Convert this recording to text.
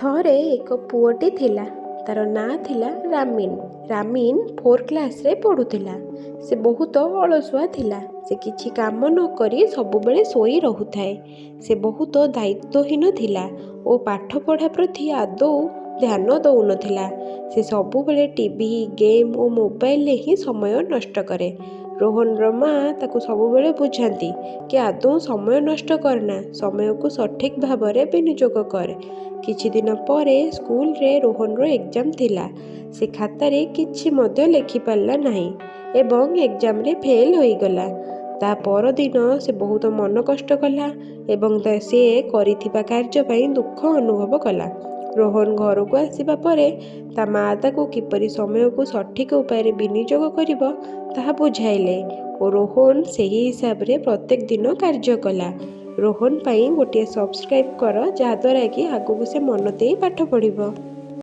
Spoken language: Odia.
ଥରେ ଏକ ପୁଅଟି ଥିଲା। ତାର ନାଁ ଥିଲା ରାମିନ୍। ରାମିନ୍ 4 କ୍ଲାସରେ ପଢ଼ୁଥିଲା। ସେ ବହୁତ ଅଳସୁଆ ଥିଲା। ସେ କିଛି କାମ ନ କରି ସବୁବେଳେ ଶୋଇ ରହୁଥାଏ। ସେ ବହୁତ ଦାୟିତ୍ୱହୀନ ଥିଲା ଓ ପାଠପଢ଼ା ପ୍ରତି ଆଦୌ ଧ୍ୟାନ ଦେଉନଥିଲା। ସେ ସବୁବେଳେ ଟିଭି, ଗେମ୍ ଓ ମୋବାଇଲରେ ହିଁ ସମୟ ନଷ୍ଟ କରେ। ରୋହନର ମାଆ ତାକୁ ସବୁବେଳେ ବୁଝାନ୍ତି କି ଆଦୌ ସମୟ ନଷ୍ଟ କରନା, ସମୟକୁ ସଠିକ୍ ଭାବରେ ବିନିଯୋଗ କର। କିଛି ଦିନ ପରେ ସ୍କୁଲରେ ରୋହନର ଏକ୍ଜାମ୍ ଥିଲା। ସେ ଖାତାରେ କିଛି ମଧ୍ୟ ଲେଖିପାରିଲା ନାହିଁ ଏବଂ ଏକ୍ଜାମରେ ଫେଲ୍ ହୋଇଗଲା। ତା ପରଦିନ ସେ ବହୁତ ମନ କଷ୍ଟ କଲା ଏବଂ ସେ କରିଥିବା କାର୍ଯ୍ୟ ପାଇଁ ଦୁଃଖ ଅନୁଭବ କଲା। ରୋହନ ଘରକୁ ଆସିବା ପରେ ତା ମାଆ ତାକୁ କିପରି ସମୟକୁ ସଠିକ୍ ଉପାୟରେ ବିନିଯୋଗ କରିବ ତାହା ବୁଝାଇଲେ ଓ ରୋହନ ସେହି ହିସାବରେ ପ୍ରତ୍ୟେକ ଦିନ କାର୍ଯ୍ୟ କଲା। ରୋହନ ପାଇଁ ଗୋଟିଏ ସବସ୍କ୍ରାଇବ୍ କର, ଯାହାଦ୍ୱାରା କି ଆଗକୁ ସେ ମନ ଦେଇ ପାଠ ପଢ଼ିବ।